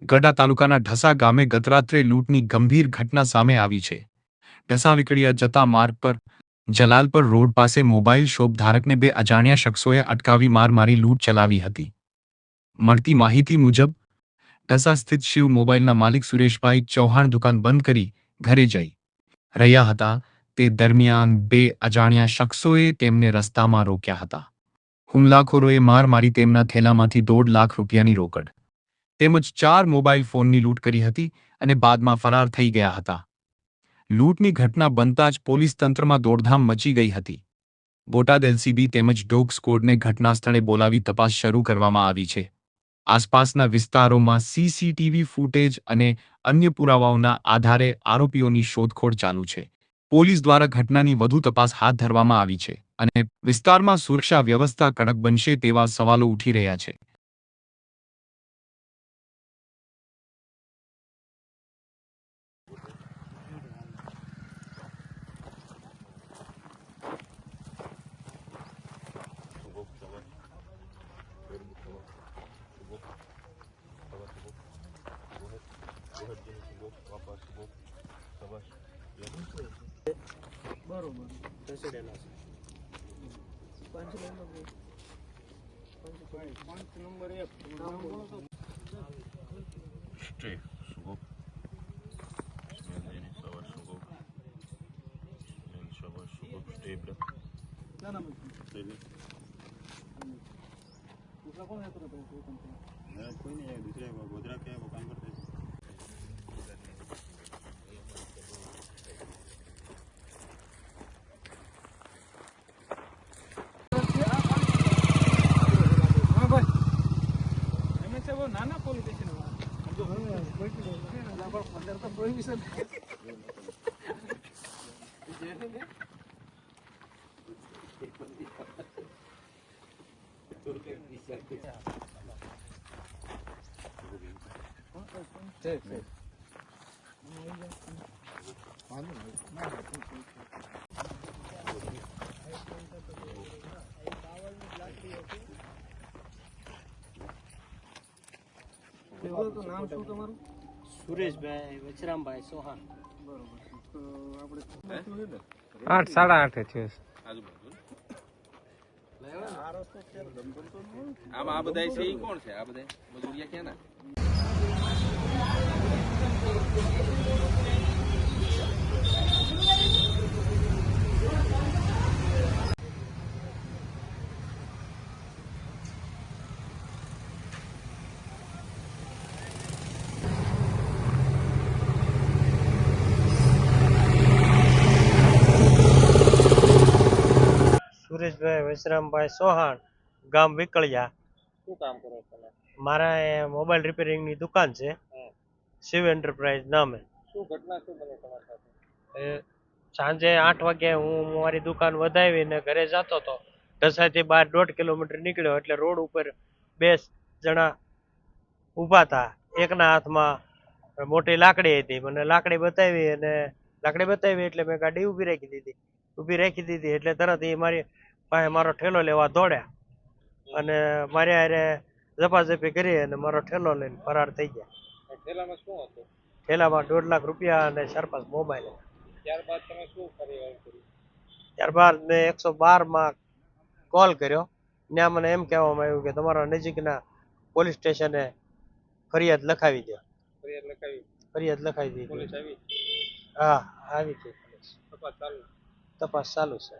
ગઢડા તાલુકાના ઢસા ગામે ગતરાત્રે લૂંટની ગંભીર ઘટના સામે આવી છે. ઢસા વિકડિયા જતા માર્ગ પર જલાલપર રોડ પાસે મોબાઈલ શોપ ધારકને બે અજાણ્યા શખ્સોએ અટકાવી માર મારી લૂંટ ચલાવી હતી. મળતી માહિતી મુજબ ઢસા સ્થિત શિવ મોબાઈલના માલિક સુરેશભાઈ ચૌહાણ દુકાન બંધ કરી ઘરે જઈ રહ્યા હતા તે દરમિયાન બે અજાણ્યા શખ્સોએ તેમને રસ્તામાં રોક્યા હતા. હુમલાખોરોએ માર મારી તેમના થેલામાંથી 1.5 લાખ રૂપિયાની રોકડ તેમજ 4 મોબાઈલ ફોનની લૂંટ કરી હતી અને બાદમાં ફરાર થઈ ગયા હતા. લૂંટની ઘટના બનતા જ પોલીસ તંત્રમાં દોડધામ મચી ગઈ હતી. બોટાદ એલસીબી તેમજ ડોગ સ્ક્વોડને ઘટનાસ્થળે બોલાવી તપાસ શરૂ કરવામાં આવી છે. આસપાસના વિસ્તારોમાં સીસીટીવી ફૂટેજ અને અન્ય પુરાવાઓના આધારે આરોપીઓની શોધખોળ ચાલુ છે. પોલીસ દ્વારા ઘટનાની વધુ તપાસ હાથ ધરવામાં આવી છે અને વિસ્તારમાં સુરક્ષા વ્યવસ્થા કડક બનશે તેવા સવાલો ઉઠી રહ્યા છે. બરોબર દસેડેલા છે. 5 નંબર 1 નામ બોલો તો સ્ટે સુગો મેલની સવાર સુગો મેલ સવાર સુગો સ્ટે બ્ર ના ના दूसरा कौन है तो कोई नहीं है दूसरे गोदरा के वो काम करते हैं वो नाना पोलीस स्टेशन अंदर तो प्रोहिबिशन तो नाम શું તમારું? સુરેશભાઈ વચરામભાઈ ચૌહાણ. બરોબર છે. તો આપણે 8 8:30 થયો આ બધા છે ઈ કોણ છે? આ બધા મજૂરિયા ક્યાંના? સુરેશભાઈ વચરામભાઈ ચૌહાણ, ગામ વિકળિયા. શું કામ કરો તમે? મારા મોબાઈલ રિપેરિંગની દુકાન છે, શિવ એન્ટરપ્રાઇઝ નામે. શું ઘટના શું બની તમારી સાથે? સાંજે 8 વાગે હું મારી દુકાન વધાવીને ઘરે જતો હતો. ઢસાથી બહાર 1.5 કિલોમીટર નીકળ્યો એટલે રોડ ઉપર 2 જણા ઊભા હતા. એકના હાથમાં મોટી લાકડી હતી. મને લાકડી બતાવી એટલે મેં ગાડી ઊભી રાખી દીધી એટલે તરત એ મારી પાસે મારો ઠેલો લેવા દોડ્યા અને મારી હારે ઝપાઝપી કરી અને મારો ઠેલો લઈને ફરાર થઈ ગયા. થેલામાં શું હતું? ઠેલામાં 1.5 લાખ રૂપિયા અને 4-5 મોબાઈલ. ત્યારબાદ તમે શું કાર્યવાહી કરી? ત્યારબાદ મેં 112માં કોલ કર્યો. ત્યાં મને એમ કહેવામાં આવ્યું કે તમારા નજીકના પોલીસ સ્ટેશને ફરિયાદ લખાવી દો. ફરિયાદ લખાવી દીધી. પોલીસ આવી? હા, આવી ગઈ પોલીસ. તપાસ ચાલુ? તપાસ ચાલુ છે.